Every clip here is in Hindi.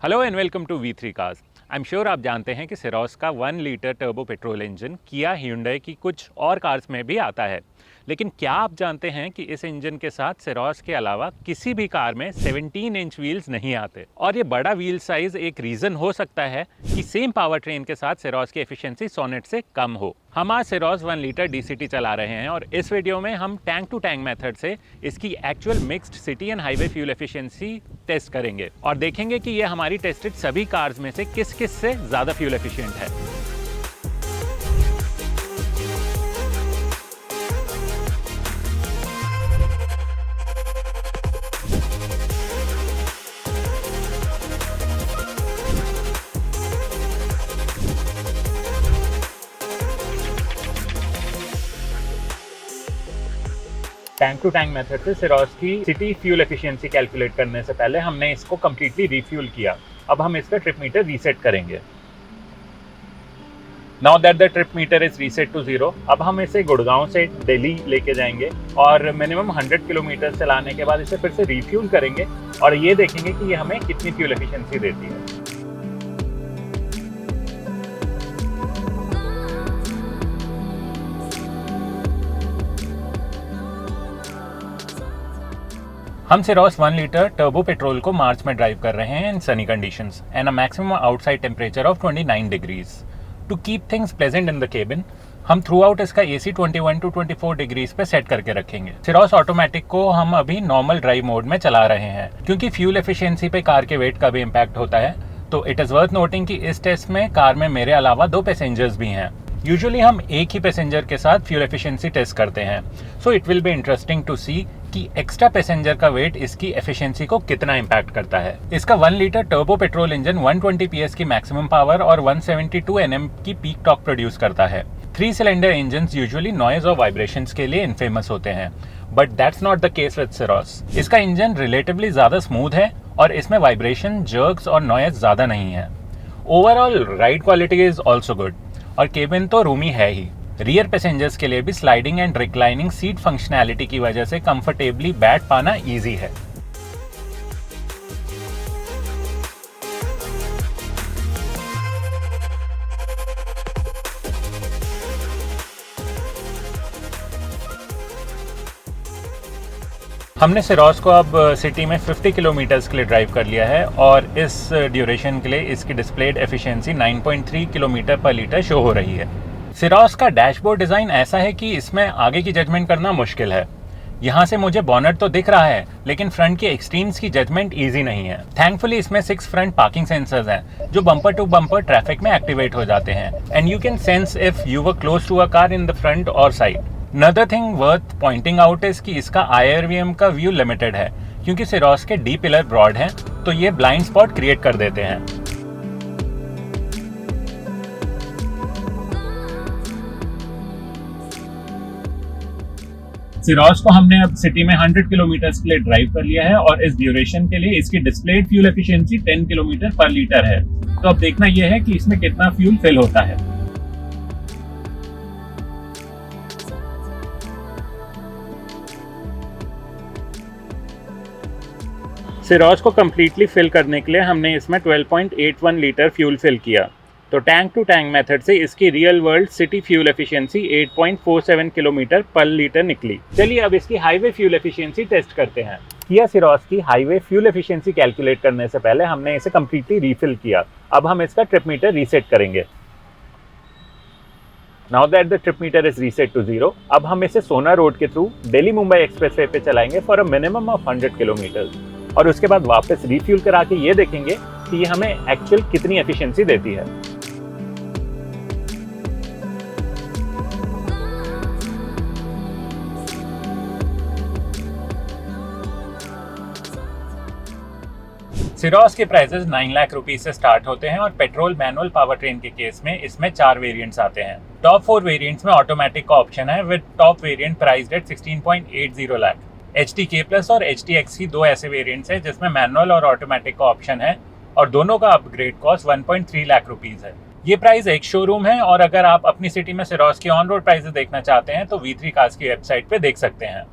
Hello and welcome to V3 cars. I am sure आप जानते हैं कि सिरोस का 1 litre turbo petrol engine Kia hyundai की कुछ और कार्स में भी आता है। लेकिन क्या आप जानते हैं कि इस इंजन के साथ सिरोस के अलावा किसी भी कार में 17 इंच व्हील्स नहीं आते? और ये बड़ा व्हील साइज एक रीज़न हो सकता है कि सेम पावर ट्रेन के साथ सिरोस की एफिशिएंसी सोनेट से कम हो। हम आज सिरोस 1 लीटर DCT चला रहे हैं और इस वीडियो में हम टैंक टू टैंक मेथड से इसकी actual mixed city and highway fuel efficiency test करेंगे और देखेंगे कि ये हमारी टेस्टेड सभी कार्स में से किस से ज़्यादा फ्यूल एफिशिएंट है। टैंक टू टैंक मेथड से सिरोस की सिटी फ्यूल एफिशिएंसी कैलकुलेट करने से पहले हमने इसको कम्प्लीटली रिफ्यूल किया। अब हम इसका ट्रिप मीटर रीसेट करेंगे। Now that the trip meter is reset to 0, अब हम इसे गुड़गांव से दिल्ली लेके जाएंगे और मिनिमम 100 किलोमीटर चलाने के बाद इसे फिर से रिफ्यूल करेंगे और ये देखेंगे कि ये हमें कितनी फ्यूल एफिशिएंसी देती है। हम सिरोस 1 लीटर टर्बो पेट्रोल को मार्च में ड्राइव कर रहे हैं in sunny conditions and a maximum outside temperature of 29 degrees. To keep things pleasant in the cabin हम थ्रू आउट इसका AC 21 to 24 डिग्रीज पे सेट करके रखेंगे। सिरोस ऑटोमेटिक को हम अभी नॉर्मल ड्राइव मोड में चला रहे हैं क्योंकि फ्यूल एफिशिएंसी पे कार के वेट का भी इम्पैक्ट होता है। तो इट इज़ वर्थ नोटिंग कि इस टेस्ट में कार में मेरे अलावा 2 पैसेंजर्स भी हैं। यूजुअली हम एक ही पैसेंजर के साथ फ्यूल एफिशिएंसी टेस्ट करते हैं, so it will be interesting to see कि एक्स्ट्रा पैसेंजर का वेट इसकी एफिशिएंसी को कितना इम्पैक्ट करता है। इसका 1 litre turbo petrol engine 120 PS की मैक्सिमम पावर और 172 Nm की पीक टॉर्क प्रोड्यूस करता है। 3 सिलेंडर इंजन यूजुअली नॉइज और वाइब्रेशंस के लिए इनफेमस होते हैं, but that's not the case with Syros. इसका इंजन रिलेटिवली ज़्यादा स्मूथ है और इसमें वाइब्रेशन, जर्क्स और नॉइज ज़्यादा नहीं है। Overall ride quality is also good और केबिन तो रूमी है ही। रियर पैसेंजर्स के लिए भी sliding and reclining seat functionality की वजह से कंफर्टेबली बैठ पाना इजी है। हमने सिरोस को अब सिटी में 50 किलोमीटर्स के लिए ड्राइव कर लिया है और इस ड्यूरेशन के लिए इसकी डिस्प्लेड एफिशिएंसी 9.3 किलोमीटर पर लीटर शो हो रही है। सिरोस का डैशबोर्ड डिज़ाइन ऐसा है कि इसमें आगे की जजमेंट करना मुश्किल है। यहाँ से मुझे बॉनेट तो दिख रहा है लेकिन फ्रंट के एक्सट्रीम्स की जजमेंट इजी नहीं है। थैंकफुली इसमें 6 फ्रंट पार्किंग सेंसर्स हैं जो बम्पर टू बम्पर ट्रैफिक में एक्टिवेट हो जाते हैं and you can sense if you were close to a car in the front और side. Another thing worth pointing out is कि इसका IRVM का व्यू लिमिटेड है क्योंकि सिरोस के डी पिलर ब्रॉड हैं तो ये ब्लाइंड स्पॉट क्रिएट कर देते हैं। सिरोस को हमने अब सिटी में 100 किलोमीटर के लिए ड्राइव कर लिया है और इस ड्यूरेशन के लिए इसकी डिस्प्लेड फ्यूल एफिशिएंसी 10 किलोमीटर पर लीटर है। तो अब देखना यह है कि इसमें कितना फ्यूल फिल होता है। सिरोस को कम्प्लीटली फिल करने के लिए हमने इसमें 12.81 लीटर फ्यूल फिल किया। तो टैंक टू टैंक मेथड से इसकी real world city fuel efficiency 8.47 kilometre पर लीटर निकली। चलिए अब इसकी हाईवे फ्यूल एफिशिएंसी टेस्ट करते हैं। किया सिरोस की हाईवे फ्यूल एफिशिएंसी कैलकुलेट करने से पहले हमने इसे कम्प्लीटली रीफिल किया। अब हम इसका ट्रिप मीटर रीसेट करेंगे। Now that the trip meter is reset to 0, अब हम इसे सोना रोड के थ्रू दिल्ली मुंबई एक्सप्रेसवे पे चलाएंगे for a minimum of 100 kilometre और उसके बाद वापस रिफ्यूल करा के ये देखेंगे कि ये हमें एक्चुअल कितनी एफिशिएंसी देती है। सिरोस के प्राइसेस 9 लाख रुपीज से स्टार्ट होते हैं और पेट्रोल मैनुअल पावर ट्रेन के केस में इसमें 4 वेरिएंट्स आते हैं। टॉप 4 वेरिएंट्स में ऑटोमेटिक का ऑप्शन है with top variant priced eight 16.80 lakh. HTK plus और HTX की 2 ऐसे वेरिएंट्स हैं जिसमें मैनुअल और ऑटोमेटिक का ऑप्शन है और दोनों का अपग्रेड कॉस्ट 1.3 लाख रुपीज है। ये प्राइस एक शोरूम है और अगर आप अपनी सिटी में सिरोस की ऑन रोड प्राइसेस देखना चाहते हैं तो V3 कार्स की वेबसाइट पे देख सकते हैं।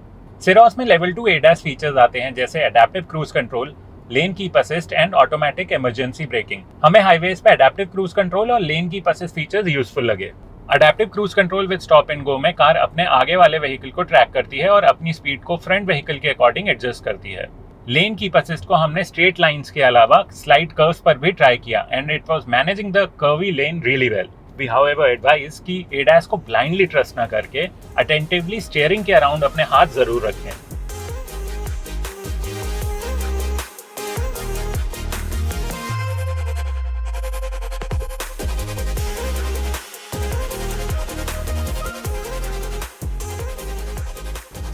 सिरोस में लेवल 2 ADAS फीचर्स आते हैं जैसे adaptive cruise control, lane keep assist and automatic emergency braking. हमें हाईवेज पे अडेप्टिव क्रूज कंट्रोल और lane keep assist features useful लगे। Adaptive cruise control with stop and go में कार अपने आगे वाले व्हीकल को ट्रैक करती है और अपनी स्पीड को फ्रंट व्हीकल के अकॉर्डिंग एडजस्ट करती है। लेन कीप असिस्ट को हमने स्ट्रेट लाइंस के अलावा स्लाइड कर्व्स पर भी ट्राई किया and it was managing the curvy lane really well. We however advise कि एडास को ब्लाइंडली ट्रस्ट ना करके अटेंटिवली स्टीयरिंग के अराउंड अपने हाथ जरूर रखें।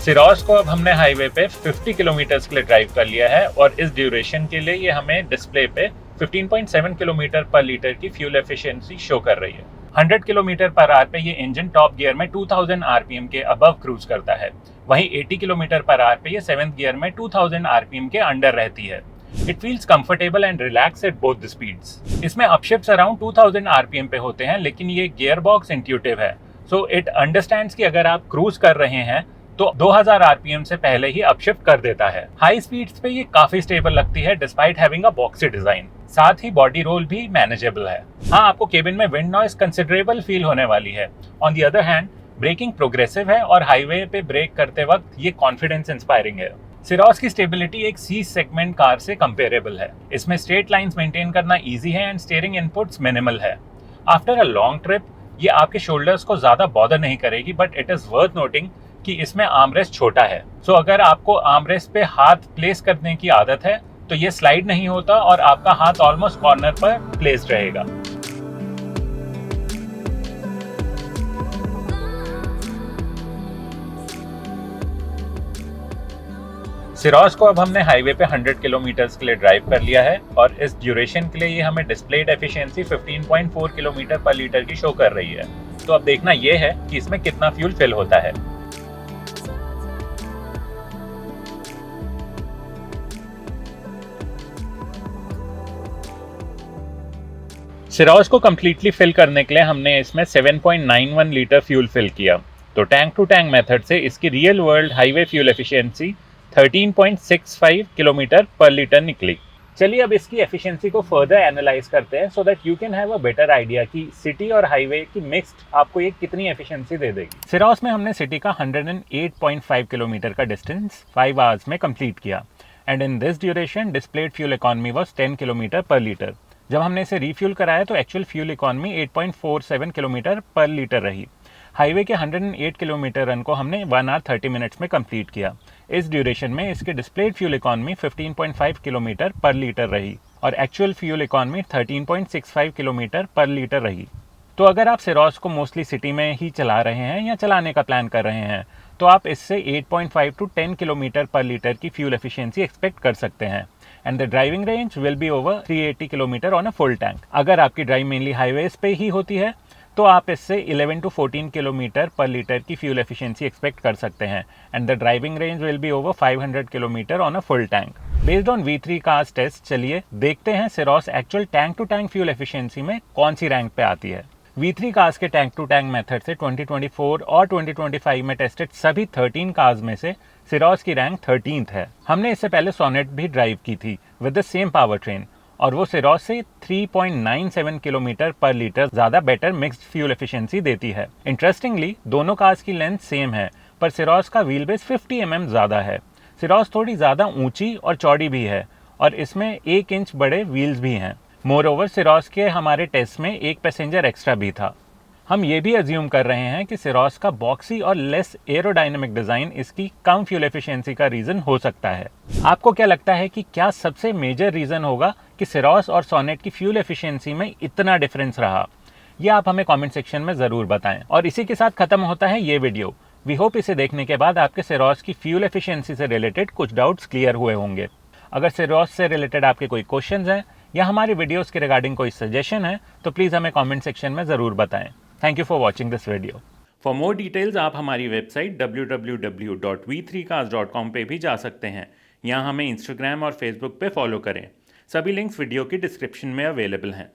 सिरोस को अब हमने हाईवे पे 50 किलोमीटर के लिए ड्राइव कर लिया है और इस ड्यूरेशन के लिए ये हमें डिस्प्ले पे 15.7 किलोमीटर पर लीटर की फ्यूल एफिशिएंसी शो कर रही है। 100 किलोमीटर पर आवर पे ये इंजन टॉप गियर में 2000 आरपीएम के अबव क्रूज करता है, वहीं 80 किलोमीटर पर आवर पे ये 7th गियर में 2000 आरपीएम के अंडर रहती है। It feels comfortable and relax at both the speeds. इसमें अपशिफ्ट्स अराउंड 2000 आरपीएम पे होते हैं, लेकिन ये गियर बॉक्स इंट्यूटिव है, सो इट अंडरस्टैंड्स कि अगर आप क्रूज कर रहे हैं तो 2000 आरपीएम से पहले ही अपशिफ्ट कर देता है। हाई स्पीड्स पे ये काफी स्टेबल लगती है despite having a boxy design. साथ ही बॉडी रोल भी मैनेजेबल है। हाँ, आपको केबिन में विंड नॉइज कंसिडरेबल फील होने वाली है। On the other hand braking progressive है और हाईवे पे ब्रेक करते वक्त ये कॉन्फिडेंस इंस्पायरिंग है। सिरोस की स्टेबिलिटी एक सी सेगमेंट कार से कंपेरेबल है। इसमें स्ट्रेट लाइंस मेंटेन करना इजी है एंड स्टीयरिंग इनपुट्स मिनिमल है। आफ्टर अ लॉन्ग ट्रिप ये आपके शोल्डर्स को ज्यादा बॉदर नहीं करेगी, but it is worth noting कि इसमें आर्मरेस्ट छोटा है। सो अगर आपको आर्मरेस्ट पे हाथ प्लेस करने की आदत है तो ये स्लाइड नहीं होता और आपका हाथ ऑलमोस्ट कॉर्नर पर प्लेस्ड रहेगा। सिरोस को अब हमने हाईवे पे 100 किलोमीटर के लिए ड्राइव कर लिया है और इस ड्यूरेशन के लिए ये हमें डिस्प्लेड एफिशिएंसी 15.4 किलोमीटर पर लीटर की शो कर रही है। तो अब देखना ये है कि इसमें कितना फ्यूल फिल होता है। सिरोस को कम्प्लीटली फिल करने के लिए हमने इसमें 7.91 लीटर फ्यूल फिल किया। तो टैंक टू टैंक मेथड से इसकी real world highway fuel efficiency 13.65 kilometre पर लीटर निकली। चलिए अब इसकी एफिशिएंसी को फर्दर एनालाइज करते हैं so that you can have a better idea कि सिटी और हाईवे की मिक्स्ड आपको ये कितनी एफिशिएंसी दे देगी। सिरोस में हमने सिटी का 108.5 किलोमीटर का डिस्टेंस 5 आवर्स में कंप्लीट किया and in this duration displayed fuel economy was 10 kilometre पर लीटर। जब हमने इसे रीफ्यूल कराया तो एक्चुअल फ्यूल इकोनॉमी 8.47 किलोमीटर पर लीटर रही। हाईवे के 108 किलोमीटर रन को हमने 1 आवर 30 मिनट्स में कंप्लीट किया। इस ड्यूरेशन में इसकी डिस्प्लेड फ्यूल इकोनॉमी 15.5 किलोमीटर पर लीटर रही और एक्चुअल फ्यूल इकोनॉमी 13.65 किलोमीटर पर लीटर रही। तो अगर आप सिरोस को मोस्टली सिटी में ही चला रहे हैं या चलाने का प्लान कर रहे हैं तो आप इससे 8.5 to 10 किलोमीटर पर लीटर की फ्यूल एफिशिएंसी एक्सपेक्ट कर सकते हैं and the driving range will be over 380 kilometre on a full tank. अगर आपकी ड्राइव मेनली हाईवेज पे ही होती है तो आप इससे 11 to 14 किलोमीटर पर लीटर की फ्यूल एफिशिएंसी एक्सपेक्ट कर सकते हैं and the driving range will be over 500 kilometre on a full tank. Based on V3 cars test, चलिए देखते हैं Syros actual tank to tank fuel efficiency में कौन सी रैंक पे आती है। V3 कार्स के टैंक टू टैंक मेथड से 2024 और 2025 में टेस्टेड सभी 13 कार्स में से सिरोस की रैंक 13th है। हमने इससे पहले सोनेट भी ड्राइव की थी with the same power train और वो सिरोस से 3.97 किलोमीटर पर लीटर ज्यादा बेटर मिक्स्ड फ्यूल एफिशिएंसी देती है। इंटरेस्टिंगली दोनों कार्स की लेंथ सेम है पर सिरोस का व्हील बेस 50 mm ज्यादा है। सिरोस थोड़ी ज्यादा ऊंची और चौड़ी भी है और इसमें 1 इंच बड़े व्हील्स भी हैं। मोर ओवर सिरोस के हमारे टेस्ट में एक पैसेंजर एक्स्ट्रा भी था। हम ये भी अज्यूम कर रहे हैं कि सिरोस का बॉक्सी और लेस एरोडायनेमिक डिजाइन इसकी कम फ्यूल एफिशिएंसी का रीजन हो सकता है। आपको क्या लगता है कि क्या सबसे मेजर रीजन होगा कि सिरोस और सोनेट की फ्यूल एफिशिएंसी में इतना डिफरेंस रहा? ये आप हमें कमेंट सेक्शन में जरूर बताएं। और इसी के साथ खत्म होता है ये वीडियो। वी होप इसे देखने के बाद आपके सिरोस की फ्यूल एफिशिएंसी से रिलेटेड कुछ डाउट्स क्लियर हुए होंगे। अगर सिरोस से रिलेटेड आपके कोई क्वेश्चंस हैं या हमारी वीडियोस के रिगार्डिंग कोई सजेशन है तो प्लीज़ हमें कमेंट सेक्शन में ज़रूर बताएं। Thank you for watching this video. For more details आप हमारी वेबसाइट www.v3cars.com पे भी जा सकते हैं। यहाँ हमें इंस्टाग्राम और फेसबुक पे फॉलो करें। सभी लिंक्स वीडियो की डिस्क्रिप्शन में अवेलेबल हैं।